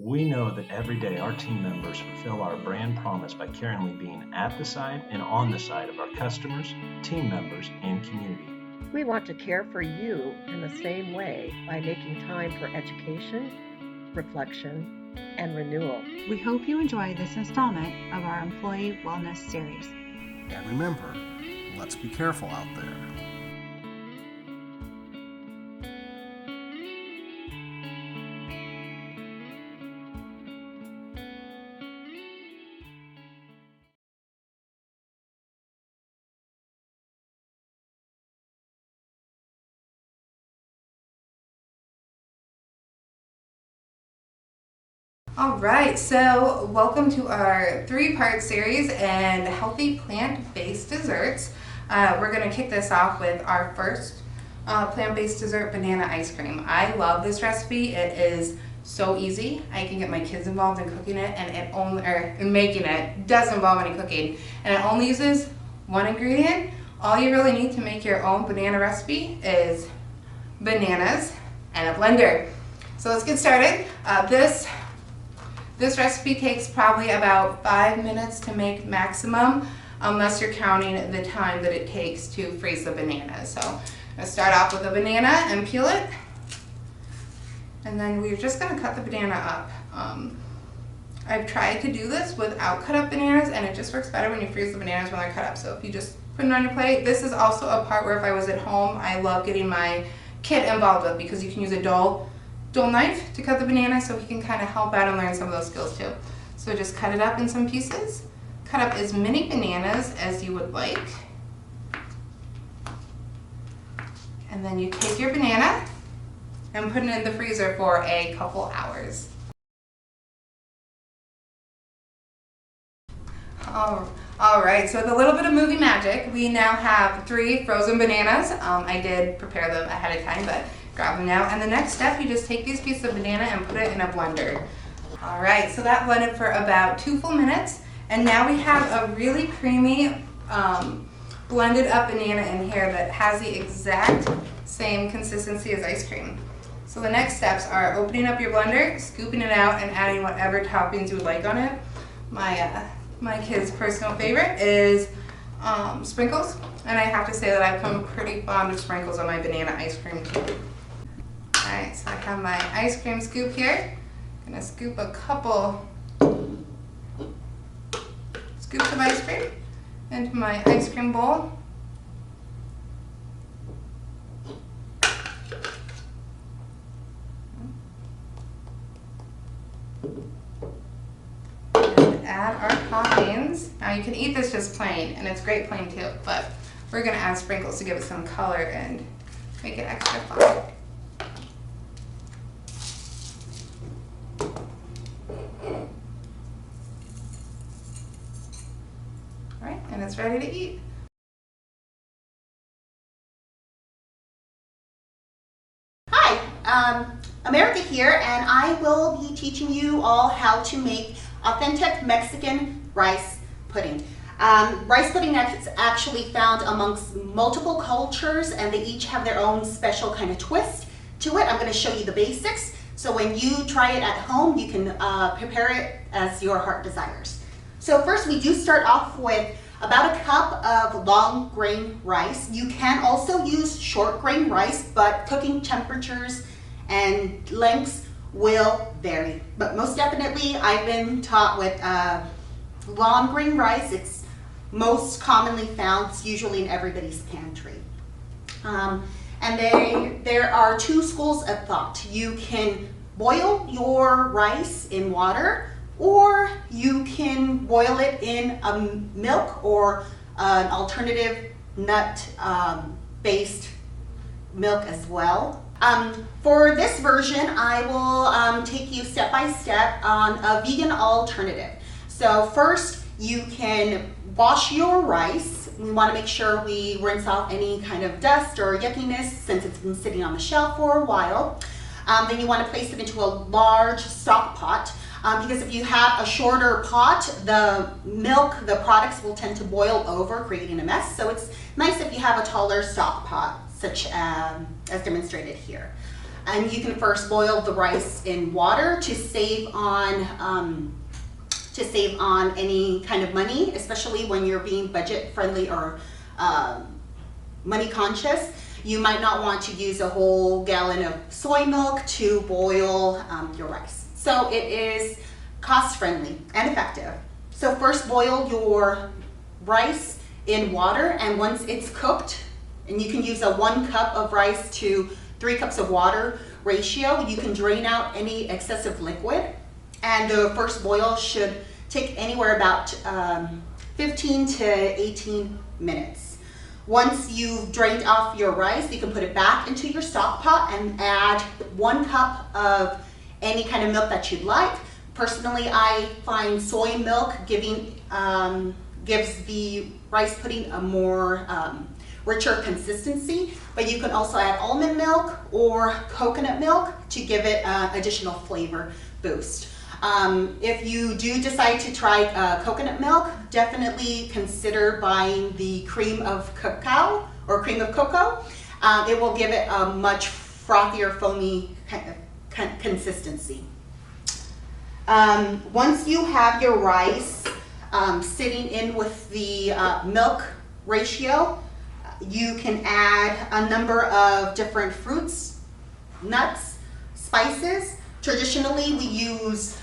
We know that every day our team members fulfill our brand promise by caringly being at the side and on the side of our customers, team members, and community. We want to care for you in the same way by making time for education, reflection, and renewal. We hope you enjoy this installment of our Employee Wellness Series. And remember, let's be careful out there. All right, so welcome to our three-part series and healthy plant-based desserts. We're gonna kick this off with our first plant-based dessert, banana ice cream. I love this recipe. It is so easy. I can get my kids involved in cooking it, and in making it. Doesn't involve any cooking, and it only uses one ingredient. All you really need to make your own banana recipe is bananas and a blender. So let's get started. This recipe takes probably about 5 minutes to make maximum, unless you're counting the time that it takes to freeze the bananas. So I'm gonna start off with a banana and peel it. And then we're just gonna cut the banana up. I've tried to do this without cut up bananas, and it just works better when you freeze the bananas when they're cut up. So if you just put it on your plate, this is also a part where if I was at home, I love getting my kid involved with, because you can use a dull knife to cut the banana, so he can kind of help out and learn some of those skills too. So just cut it up in some pieces. Cut up as many bananas as you would like. And then you take your banana and put it in the freezer for a couple hours. All right, so with a little bit of movie magic, we now have 3 frozen bananas. I did prepare them ahead of time, but grab them now. And the next step, you just take these pieces of banana and put it in a blender. All right, so that blended for about 2 full minutes. And now we have a really creamy blended up banana in here that has the exact same consistency as ice cream. So the next steps are opening up your blender, scooping it out, and adding whatever toppings you would like on it. My kid's personal favorite is sprinkles. And I have to say that I've become pretty fond of sprinkles on my banana ice cream too. Alright, so I have my ice cream scoop here. I'm gonna scoop a couple scoops of ice cream into my ice cream bowl. And add our toppings. Now you can eat this just plain, and it's great plain too, but we're gonna add sprinkles to give it some color and make it extra fun. And it's ready to eat. Hi, America here, and I will be teaching you all how to make authentic Mexican rice pudding. Rice pudding is actually found amongst multiple cultures, and they each have their own special kind of twist to it. I'm going to show you the basics, so when you try it at home, you can prepare it as your heart desires. So first, we do start off with about a cup of long grain rice. You can also use short grain rice, but cooking temperatures and lengths will vary. But most definitely, I've been taught with long grain rice. It's most commonly found, it's usually in everybody's pantry. And there are 2 schools of thought. You can boil your rice in water, or you can boil it in milk or an alternative nut-based milk as well. For this version, I will take you step by step on a vegan alternative. So first, you can wash your rice. We want to make sure we rinse off any kind of dust or yuckiness since it's been sitting on the shelf for a while. Then you want to place it into a large stock pot. Because if you have a shorter pot, the products will tend to boil over, creating a mess. So it's nice if you have a taller stock pot, such as demonstrated here. And you can first boil the rice in water to save on any kind of money, especially when you're being budget friendly or money conscious. You might not want to use a whole gallon of soy milk to boil your rice. So it is cost friendly and effective. So first boil your rice in water, and once it's cooked, and you can use a 1 cup of rice to 3 cups of water ratio, you can drain out any excessive liquid. And the first boil should take anywhere about 15 to 18 minutes. Once you've drained off your rice, you can put it back into your stock pot and add 1 cup of any kind of milk that you'd like. Personally, I find soy milk gives the rice pudding a more richer consistency, but you can also add almond milk or coconut milk to give it additional flavor boost. If you do decide to try coconut milk, definitely consider buying the cream of cacao or cream of cocoa. It will give it a much frothier, foamy consistency. Once you have your rice sitting in with the milk ratio, you can add a number of different fruits, nuts, spices. Traditionally, we use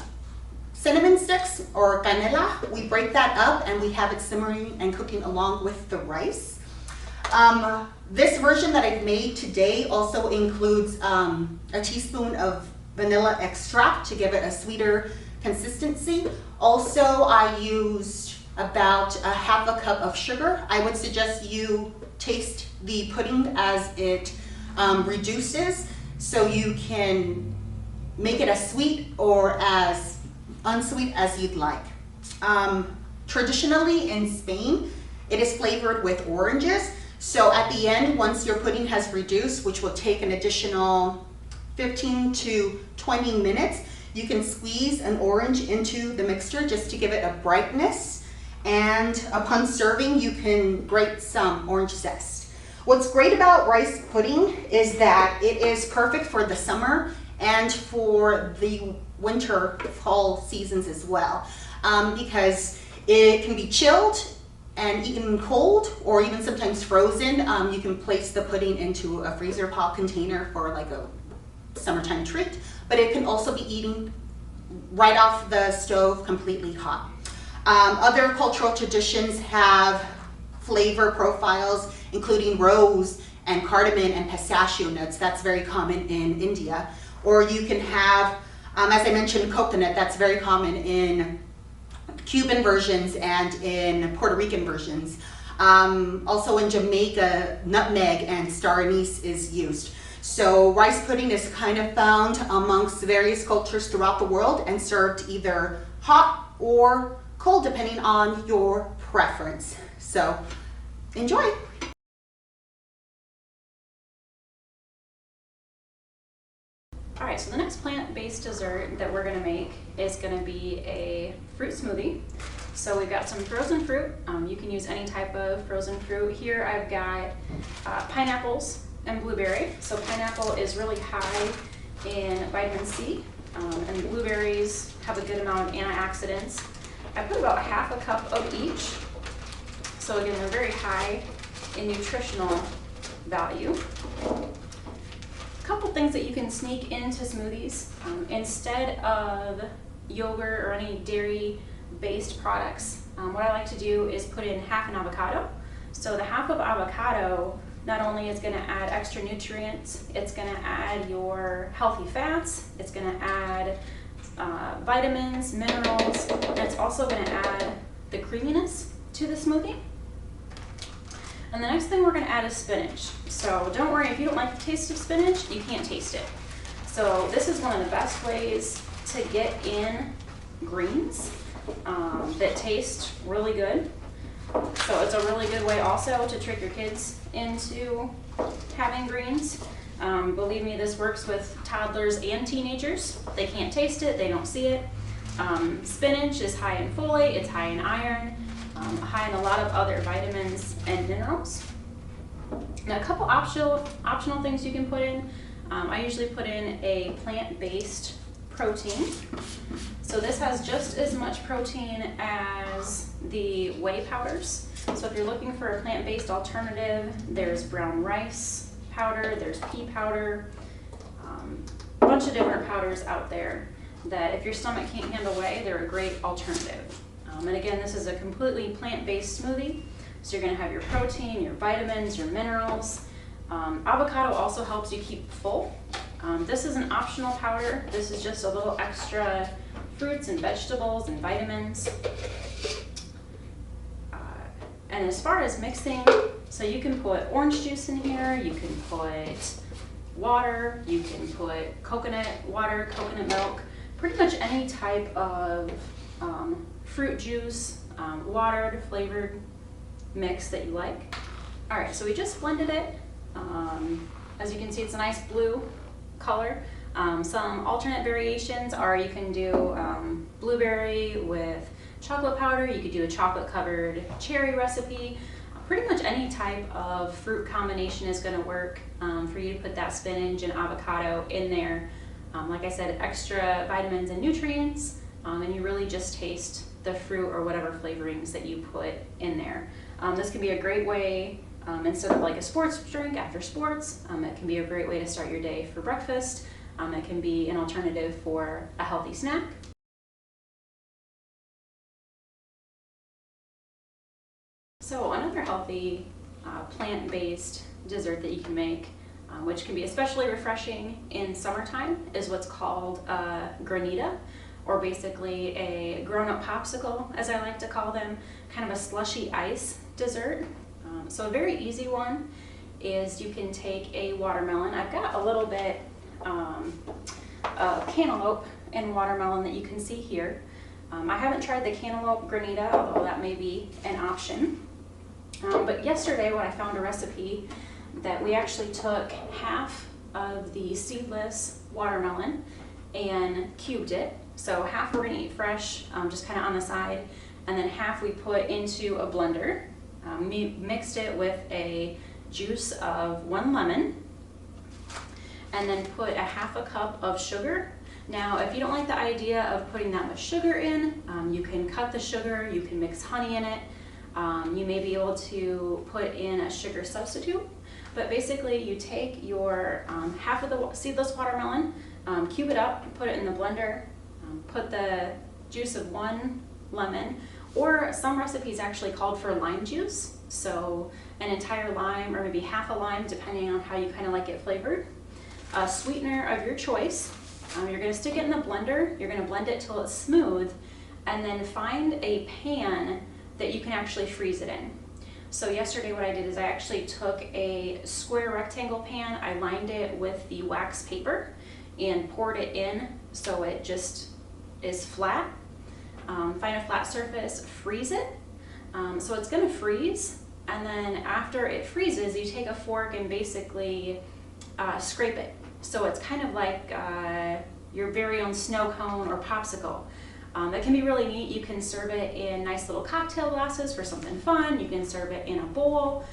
cinnamon sticks or canela. We break that up and we have it simmering and cooking along with the rice. This version that I've made today also includes a teaspoon of vanilla extract to give it a sweeter consistency. Also, I used about a half a cup of sugar. I would suggest you taste the pudding as it reduces, so you can make it as sweet or as unsweet as you'd like. Traditionally in Spain, it is flavored with oranges. So at the end, once your pudding has reduced, which will take an additional 15 to 20 minutes, you can squeeze an orange into the mixture just to give it a brightness. And upon serving, you can grate some orange zest. What's great about rice pudding is that it is perfect for the summer and for the winter, fall seasons as well, because it can be chilled and eaten cold or even sometimes frozen. You can place the pudding into a freezer pop container for like a summertime treat, but it can also be eaten right off the stove completely hot. Other cultural traditions have flavor profiles including rose and cardamom and pistachio nuts. That's very common in India. Or you can have, as I mentioned, coconut. That's very common in Cuban versions and in Puerto Rican versions. Also in Jamaica, nutmeg and star anise is used. So rice pudding is kind of found amongst various cultures throughout the world and served either hot or cold depending on your preference. So enjoy. All right, so the next plant-based dessert that we're gonna make is gonna be a fruit smoothie. So we've got some frozen fruit. You can use any type of frozen fruit. Here I've got pineapples and blueberry. So pineapple is really high in vitamin C, and blueberries have a good amount of antioxidants. I put about half a cup of each. So again, they're very high in nutritional value. Couple things that you can sneak into smoothies. Instead of yogurt or any dairy-based products, what I like to do is put in half an avocado. So the half of avocado not only is gonna add extra nutrients, it's gonna add your healthy fats, it's gonna add vitamins, minerals, and it's also gonna add the creaminess to the smoothie. And the next thing we're gonna add is spinach. So don't worry, if you don't like the taste of spinach, you can't taste it. So this is one of the best ways to get in greens that taste really good. So it's a really good way also to trick your kids into having greens. Believe me, this works with toddlers and teenagers. They can't taste it, they don't see it. Spinach is high in folate, it's high in iron, high in a lot of other vitamins and minerals. Now a couple optional things you can put in. I usually put in a plant-based protein. So this has just as much protein as the whey powders. So if you're looking for a plant-based alternative, there's brown rice powder, there's pea powder, a bunch of different powders out there that if your stomach can't handle whey, they're a great alternative. And again, this is a completely plant-based smoothie. So you're gonna have your protein, your vitamins, your minerals. Avocado also helps you keep full. This is an optional powder. This is just a little extra fruits and vegetables and vitamins. And as far as mixing, so you can put orange juice in here, you can put water, you can put coconut water, coconut milk, pretty much any type of fruit juice, watered, flavored mix that you like. All right, so we just blended it. As you can see, it's a nice blue color. Some alternate variations are you can do blueberry with chocolate powder, you could do a chocolate covered cherry recipe. Pretty much any type of fruit combination is gonna work for you to put that spinach and avocado in there. Like I said, extra vitamins and nutrients, and you really just taste the fruit or whatever flavorings that you put in there. This can be a great way, instead of like a sports drink after sports, it can be a great way to start your day for breakfast. It can be an alternative for a healthy snack. So another healthy plant-based dessert that you can make, which can be especially refreshing in summertime, is what's called Granita, or basically a grown-up popsicle, as I like to call them, kind of a slushy ice dessert. So a very easy one is you can take a watermelon. I've got a little bit of cantaloupe and watermelon that you can see here. I haven't tried the cantaloupe Granita, although that may be an option. But yesterday when I found a recipe that we actually took half of the seedless watermelon and cubed it. So half we're gonna eat fresh, just kind of on the side, and then half we put into a blender. Mixed it with a juice of 1 lemon, and then put a ½ cup of sugar. Now, if you don't like the idea of putting that much sugar in, you can cut the sugar, you can mix honey in it. You may be able to put in a sugar substitute, but basically you take your half of the seedless watermelon, cube it up, put it in the blender, put the juice of 1 lemon, or some recipes actually called for lime juice, so an entire lime or maybe half a lime depending on how you kind of like it flavored. A sweetener of your choice. You're going to stick it in the blender, you're going to blend it till it's smooth, and then find a pan that you can actually freeze it in. So yesterday what I did is I actually took a square rectangle pan, I lined it with the wax paper and poured it in so it just is flat. Find a flat surface, freeze it. So it's gonna freeze, and then after it freezes, you take a fork and basically scrape it. So it's kind of like your very own snow cone or popsicle. It can be really neat. You can serve it in nice little cocktail glasses for something fun. You can serve it in a bowl.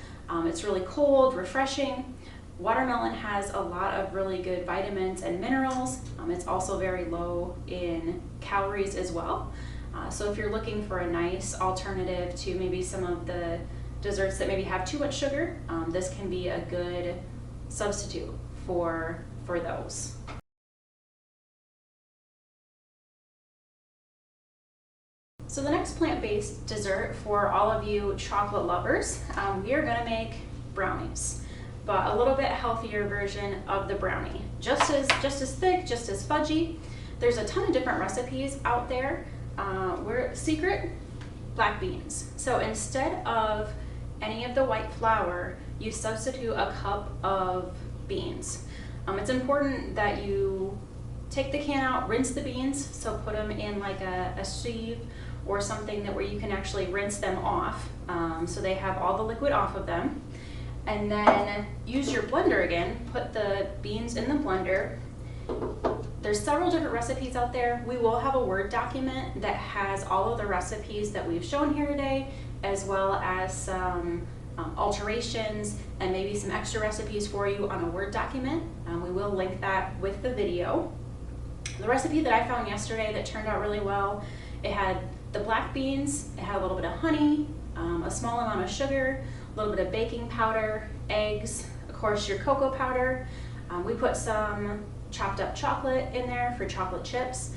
It's really cold, refreshing. Watermelon has a lot of really good vitamins and minerals. It's also very low in calories as well. So if you're looking for a nice alternative to maybe some of the desserts that maybe have too much sugar, this can be a good substitute for those. So the next plant-based dessert for all of you chocolate lovers, we are gonna make brownies, but a little bit healthier version of the brownie. Just as thick, just as fudgy. There's a ton of different recipes out there. We're secret black beans. So instead of any of the white flour, you substitute a cup of beans. It's important that you take the can out, rinse the beans, so put them in like a sieve or something that where you can actually rinse them off, so they have all the liquid off of them. And then use your blender again, put the beans in the blender. There's several different recipes out there. We will have a Word document that has all of the recipes that we've shown here today, as well as some alterations and maybe some extra recipes for you on a Word document. We will link that with the video. The recipe that I found yesterday that turned out really well, it had the black beans, it had a little bit of honey, a small amount of sugar, a little bit of baking powder, eggs, of course your cocoa powder. We put some chopped up chocolate in there for chocolate chips.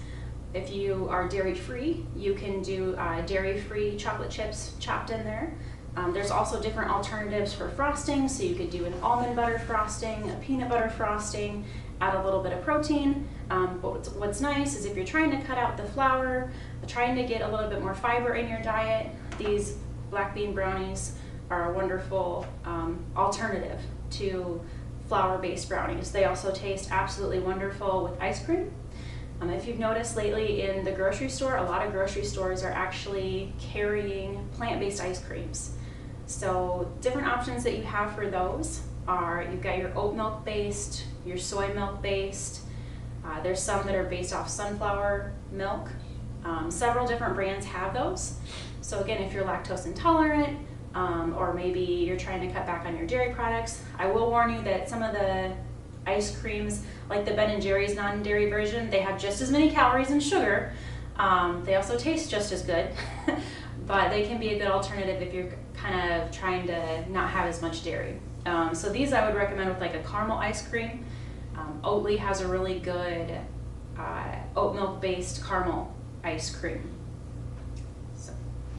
If you are dairy free, you can do dairy free chocolate chips chopped in there. There's also different alternatives for frosting, so you could do an almond butter frosting, a peanut butter frosting, add a little bit of protein. But what's nice is if you're trying to cut out the flour, trying to get a little bit more fiber in your diet, these black bean brownies are a wonderful alternative to flour-based brownies. They also taste absolutely wonderful with ice cream. If you've noticed lately in the grocery store, a lot of grocery stores are actually carrying plant-based ice creams. So different options that you have for those are, you've got your oat milk based, your soy milk based, there's some that are based off sunflower milk. Several different brands have those. So again, if you're lactose intolerant, or maybe you're trying to cut back on your dairy products, I will warn you that some of the ice creams, like the Ben & Jerry's non-dairy version, they have just as many calories and sugar. They also taste just as good, but they can be a good alternative if you're kind of trying to not have as much dairy. So these I would recommend with like a caramel ice cream. Oatly has a really good oat milk based caramel ice cream.